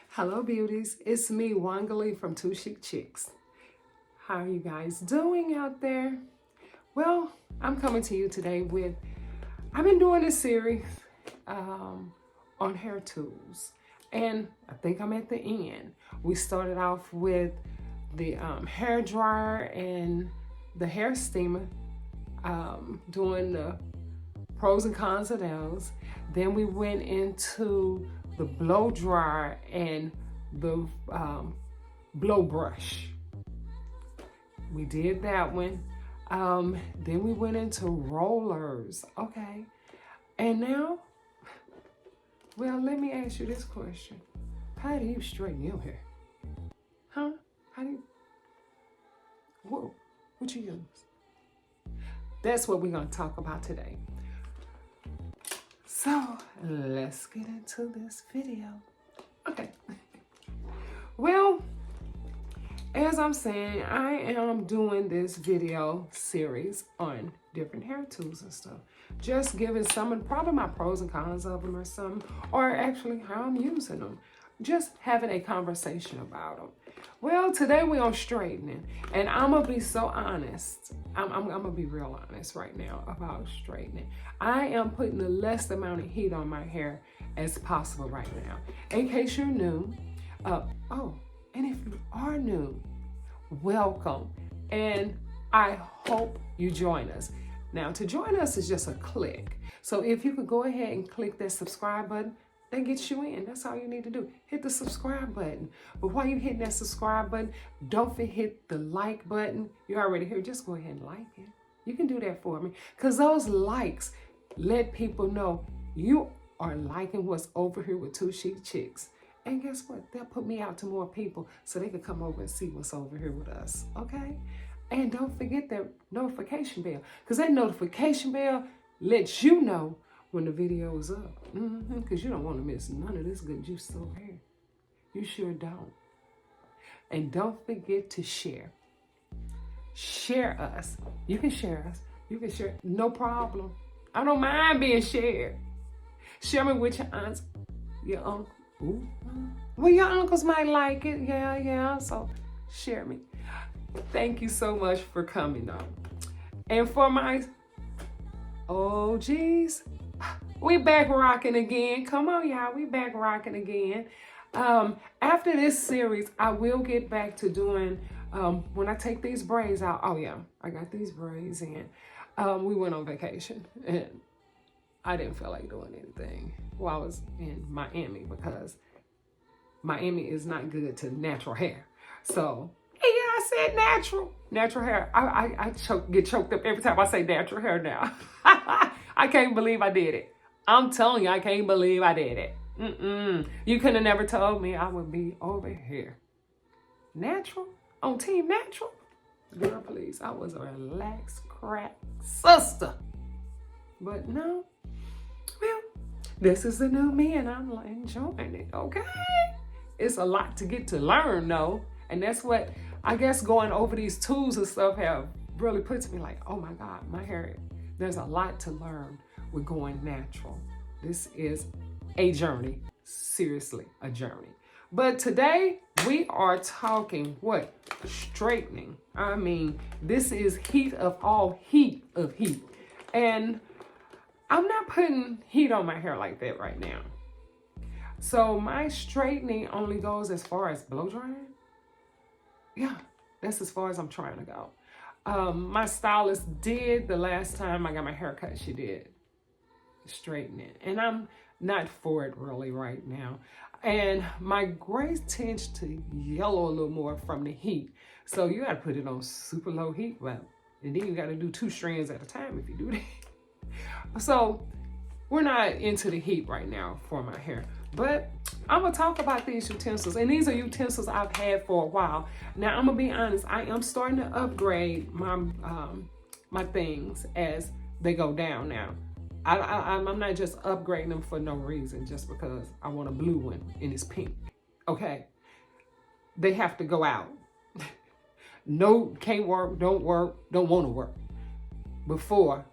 Hello beauties, it's me Wangali from Two Chic Chicks. How are you guys doing out there? Well, I'm coming to you today with, I've been doing this series on hair tools, and I think I'm at the end. We started off with the hair dryer and the hair steamer, doing the pros and cons of those. Then we went into the blow dryer and the blow brush. We did that one. Then we went into rollers. Okay. And now, well, let me ask you this question. How do you straighten your hair? Huh? How do you, what you use? That's what we're going to talk about today. So let's get into this video. Okay. Well, as I'm saying, I am doing this video series on different hair tools and stuff. Just giving some of probably my pros and cons of them or some, or actually how I'm using them. Just having a conversation about them. Well, today we're on straightening, and I'm gonna be so honest. I'm gonna be real honest right now about straightening. I am putting the less amount of heat on my hair as possible right now. In case you're new, and if you are new, welcome, and I hope you join us. Now, to join us is just a click. So if you could go ahead and click that subscribe button, that gets you in. That's all you need to do. Hit the subscribe button. But while you're hitting that subscribe button, don't forget hit the like button. You're already here. Just go ahead and like it. You can do that for me. Because those likes let people know you are liking what's over here with Two Chic Chicks. And guess what? They'll put me out to more people so they can come over and see what's over here with us. Okay? And don't forget that notification bell. Because that notification bell lets you know when the video is up. Because you don't want to miss none of this good juice over here. You sure don't. And don't forget to share. Share us. You can share us. You can share. No problem. I don't mind being shared. Share me with your aunts, your uncle. Ooh. Well, your uncles might like it. Yeah. So share me. Thank you so much for coming though. And for my OGs, we back rocking again. Come on, y'all. We back rocking again. After this series, I will get back to doing, when I take these braids out. Oh, yeah. I got these braids in. We went on vacation. And I didn't feel like doing anything while I was in Miami because Miami is not good to natural hair. So, yeah, I said natural hair. I get choked up every time I say natural hair now. I can't believe I did it. I'm telling you, I can't believe I did it. You could have never told me I would be over here. Natural? On Team Natural? Girl, please. I was a relaxed crack sister. But no. Well, this is the new me and I'm enjoying it, okay? It's a lot to get to learn though. And that's what, I guess going over these tools and stuff have really puts me like, oh my God, my hair, there's a lot to learn with going natural. This is a journey, seriously, a journey. But today we are talking what? Straightening. I mean, this is heat of all heat of heat. And I'm not putting heat on my hair like that right now. So my straightening only goes as far as blow drying. Yeah, that's as far as I'm trying to go. My stylist did the last time I got my hair cut, she did straighten it. And I'm not for it really right now. And my gray tends to yellow a little more from the heat. So you gotta put it on super low heat. Well, and then you gotta do 2 strands at a time if you do that. So we're not into the heat right now for my hair. But I'm gonna talk about these utensils, and these are utensils I've had for a while. Now I'm gonna be honest, I am starting to upgrade my my things as they go down now. I'm not just upgrading them for no reason, just because I want a blue one and it's pink. Okay, they have to go out. No, can't work, don't want to work before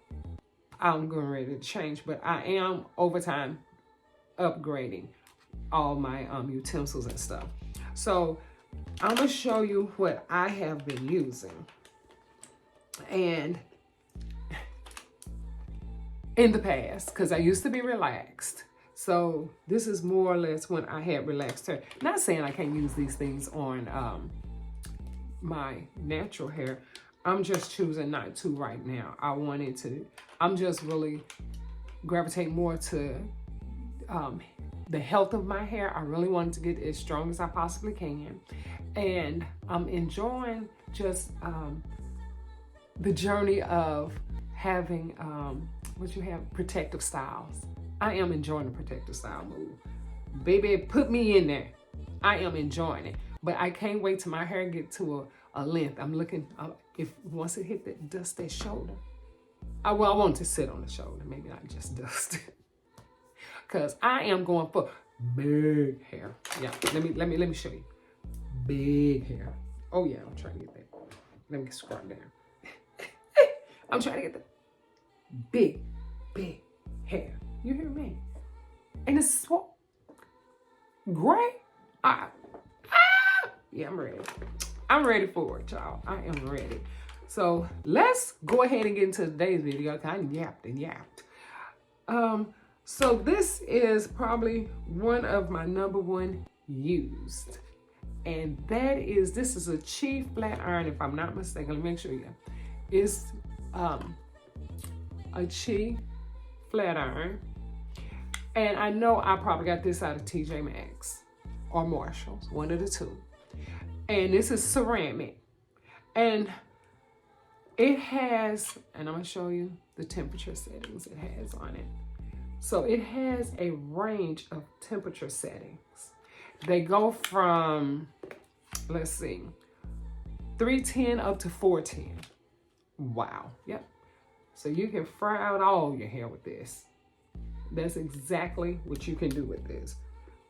I'm getting ready to change, but I am over time upgrading all my utensils and stuff. So I'm gonna show you what I have been using. And in the past, because I used to be relaxed. So this is more or less when I had relaxed hair. Not saying I can't use these things on my natural hair. I'm just choosing not to right now. I'm just really gravitating more to the health of my hair. I really wanted to get as strong as I possibly can. And I'm enjoying just the journey of having protective styles. I am enjoying the protective style move. Baby, put me in there. I am enjoying it. But I can't wait till my hair get to a length. I'm looking, if once it hit that shoulder. I want to sit on the shoulder, maybe not just dust it. Cause I am going for big hair. Yeah, let me show you. Big hair. Oh yeah, I'm trying to get that. Let me scrub down. I'm trying to get the big hair. You hear me? And it's gray. Yeah, I'm ready. I'm ready for it, y'all. I am ready. So let's go ahead and get into today's video. I yapped and yapped. So this is probably one of my #1 used. And this is a Chi flat iron, if I'm not mistaken. Let me make sure it's a Chi flat iron. And I know I probably got this out of TJ Maxx or Marshalls, one of the two. And this is ceramic. And it has, and I'm gonna show you the temperature settings it has on it. So it has a range of temperature settings. They go from, let's see, 310 up to 410. Wow, yep. So you can fry out all your hair with this. That's exactly what you can do with this.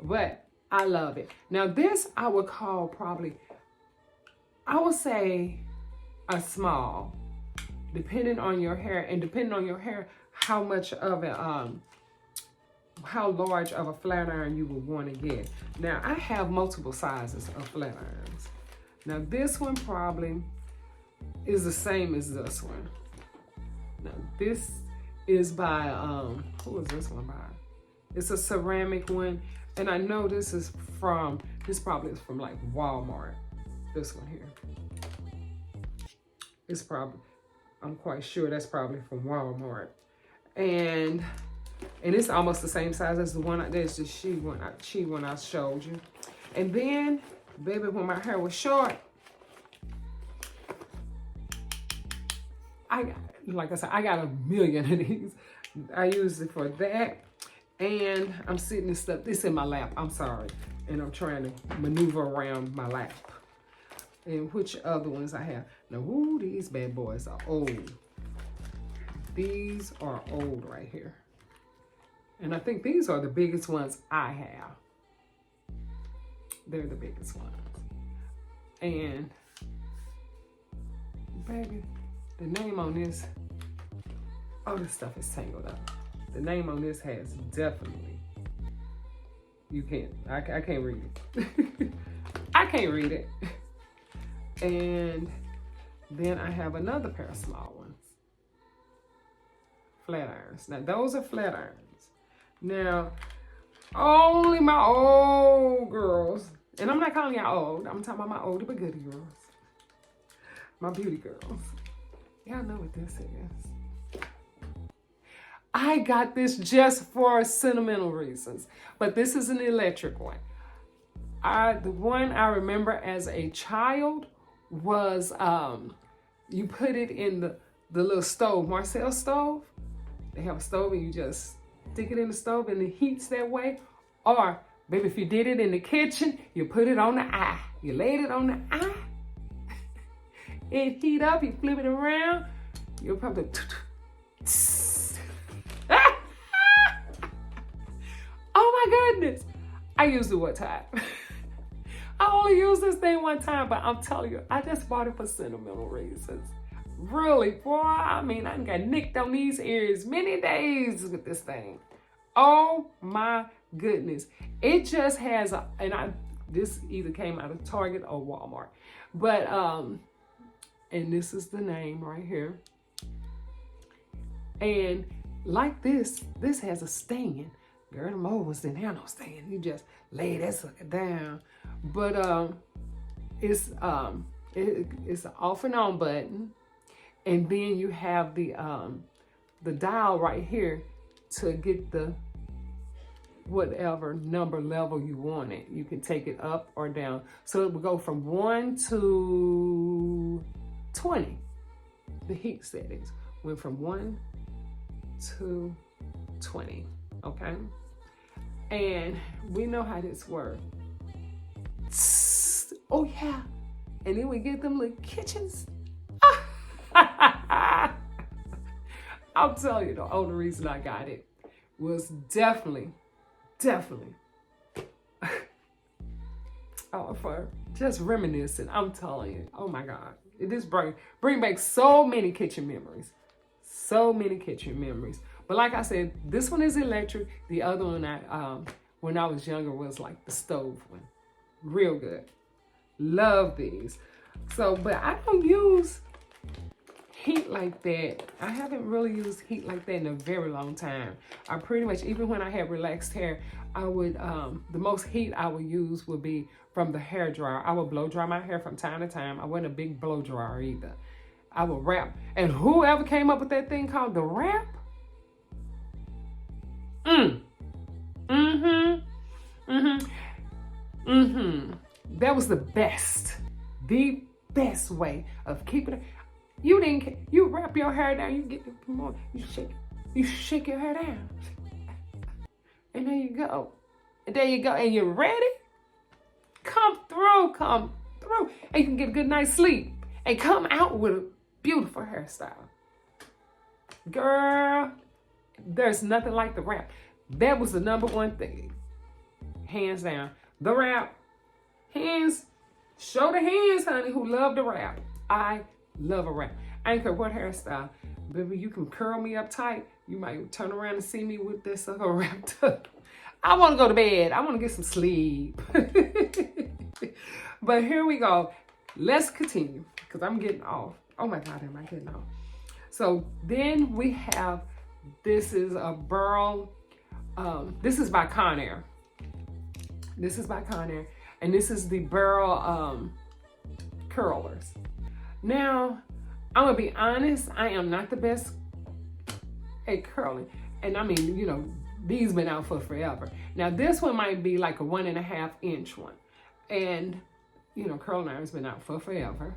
But I love it. Now this I would call probably, I would say a small, depending on your hair, and depending on your hair, how much of a, how large of a flat iron you would want to get. Now I have multiple sizes of flat irons. Now this one probably is the same as this one. Now this is by, who is this one by? It's a ceramic one. And I know this probably is from like Walmart. This one here. It's probably, I'm quite sure that's probably from Walmart. And it's almost the same size as the one, there's the Chi one I showed you. And then, baby, when my hair was short, like I said, I got a million of these. I use it for that. And I'm sitting this in my lap, I'm sorry. And I'm trying to maneuver around my lap. And which other ones I have? Now, ooh, these bad boys are old. These are old right here. And I think these are the biggest ones I have. They're the biggest ones. And, baby, the name on this, oh, this stuff is tangled up. The name on this has definitely, you can't, I can't read it. I can't read it. And then I have another pair of small ones. Flat irons. Now those are flat irons. Now, only my old girls, and I'm not calling y'all old, I'm talking about my older but goody girls. My beauty girls. Y'all know what this is. I got this just for sentimental reasons, but this is an electric one. The one I remember as a child was, you put it in the little stove, Marcel stove. They have a stove and you just stick it in the stove and it heats that way. Or, baby, if you did it in the kitchen, you put it on the eye. You laid it on the eye. It heat up, you flip it around, you'll probably, oh my goodness. I used it one time. I only used this thing one time, but I'm telling you, I just bought it for sentimental reasons. Really, boy, I mean, I got nicked on these ears many days with this thing. Oh my goodness. It just has this either came out of Target or Walmart. But and this is the name right here. And like this has a stand. Girl, the Moles didn't have no stand. You just lay that sucker down. But it's an off and on button. And then you have the dial right here to get the whatever number level you want it. You can take it up or down. So it will go from 1 to 20. The heat settings went from 1 to 20. Okay. And we know how this works. Oh yeah. And then we get them little kitchens. I'll tell you, the only reason I got it was definitely for just reminiscing. I'm telling you, oh my God, it just bring back so many kitchen memories, But like I said, this one is electric. The other one, when I was younger, was like the stove one, real good. Love these. So, but I don't use heat like that. I haven't really used heat like that in a very long time. I pretty much, even when I had relaxed hair, I would, the most heat I would use would be from the hair dryer. I would blow dry my hair from time to time. I wasn't a big blow dryer either. I would wrap. And whoever came up with that thing called the wrap, that was the best way of keeping it. You wrap your hair down, you get the more, you shake your hair down. And there you go. And you're ready? Come through. And you can get a good night's sleep and come out with a beautiful hairstyle. Girl, there's nothing like the wrap. That was the number one thing. Hands down. The wrap. Hands. Show the hands, honey, who love the wrap. I love a wrap. I ain't care what hairstyle. Baby, you can curl me up tight. You might turn around and see me with this sucker wrapped up. I want to go to bed. I want to get some sleep. But here we go. Let's continue because I'm getting off. Oh my God, am I getting off? So then we have, this is a Burl. This is by Conair. And this is the Burl curlers. Now, I'm gonna be honest, I am not the best at curling. And I mean, you know, these been out for forever. Now this one might be like a 1.5 inch one. And, you know, curling iron's been out for forever.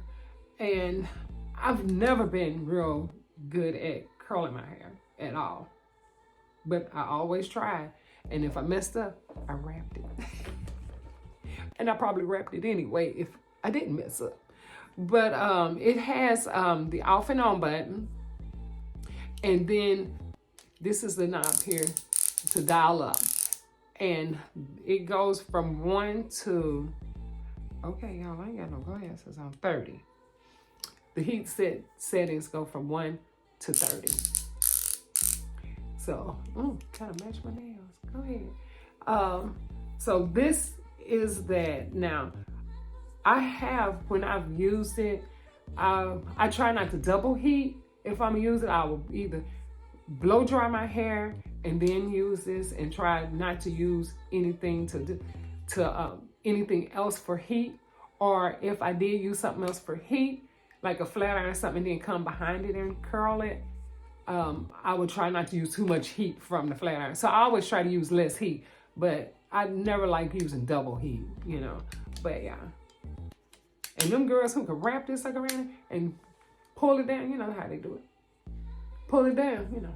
And I've never been real good at curling my hair at all. But I always try. And if I messed up, I wrapped it. And I probably wrapped it anyway if I didn't mess up. But it has the off and on button. And then this is the knob here to dial up. And it goes from 1 to, okay, y'all, I ain't got no glasses on, 30. The heat settings go from 1 to 30. So, kind of match my nails. Go ahead. So this is that. Now, when I've used it, I try not to double heat. If I'm using it, I will either blow dry my hair and then use this and try not to use anything anything else for heat. Or if I did use something else for heat, like a flat iron or something, and then come behind it and curl it, I would try not to use too much heat from the flat iron. So I always try to use less heat, but I never like using double heat, you know. But yeah. And them girls who can wrap this sucker around and pull it down, you know how they do it. Pull it down, you know.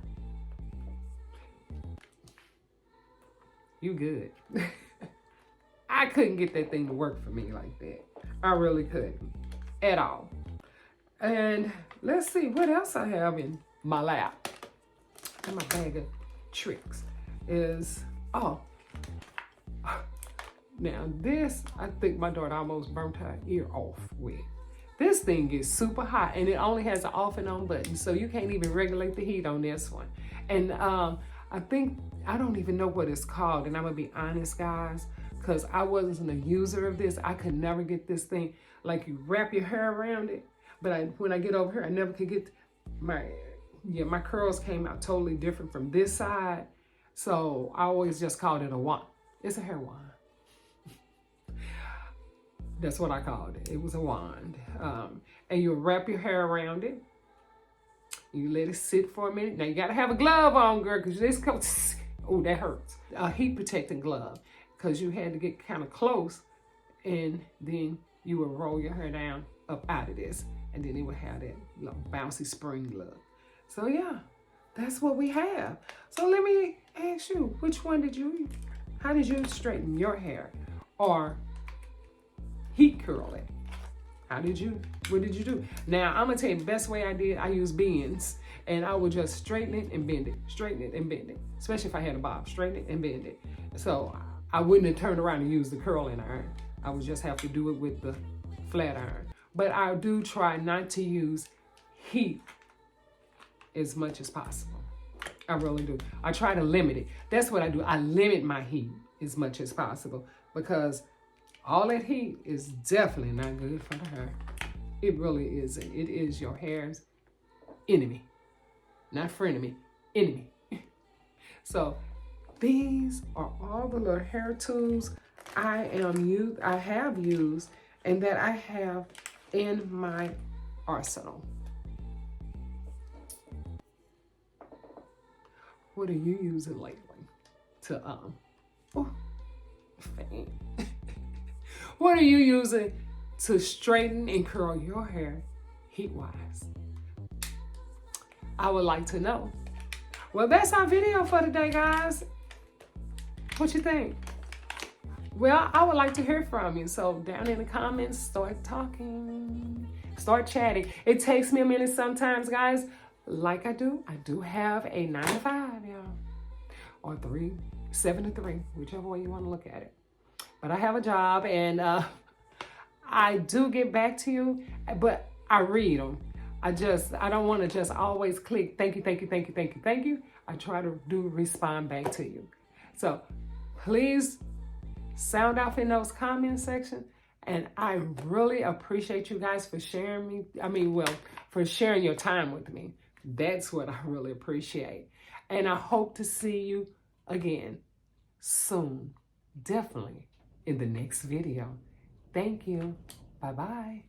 You good. I couldn't get that thing to work for me like that. I really couldn't at all. And let's see what else I have in my lap. In my bag of tricks is, now this, I think my daughter almost burnt her ear off with. This thing is super hot, and it only has an off and on button, so you can't even regulate the heat on this one. And I don't even know what it's called, and I'm gonna be honest, guys, because I wasn't a user of this. I could never get this thing, like you wrap your hair around it, but when I get over here, I never could get my curls came out totally different from this side, so I always just called it a wand. It's a hair wand. That's what I called it. It was a wand. And you wrap your hair around it. You let it sit for a minute. Now you gotta have a glove on, girl, because this comes, oh, that hurts. A heat protecting glove, because you had to get kind of close, and then you would roll your hair down up out of this, and then it would have that bouncy spring look. So yeah, that's what we have. So let me ask you, how did you straighten your hair or heat curl it? What did you do? Now, I'm gonna tell you the best way I did. I used bends, and I would just straighten it and bend it, straighten it and bend it, especially if I had a bob, straighten it and bend it. So I wouldn't have turned around and used the curling iron. I would just have to do it with the flat iron. But I do try not to use heat as much as possible. I really do. I try to limit it. That's what I do. I limit my heat as much as possible, because all that heat is definitely not good for the hair. It really isn't. It is your hair's enemy. Not frenemy, enemy. So these are all the little hair tools I have used and that I have in my arsenal. What are you using lately to fan? What are you using to straighten and curl your hair heat-wise? I would like to know. Well, that's our video for today, guys. What you think? Well, I would like to hear from you. So down in the comments, start talking, start chatting. It takes me a minute sometimes, guys. Like I do have a 9 to 5, y'all. Or 7 to 3, whichever way you want to look at it. But I have a job, and I do get back to you, but I read them. I don't want to just always click, thank you, thank you, thank you, thank you, thank you. I try to respond back to you. So please sound off in those comment section. And I really appreciate you guys for sharing for sharing your time with me. That's what I really appreciate. And I hope to see you again soon. Definitely in the next video. Thank you. Bye-bye.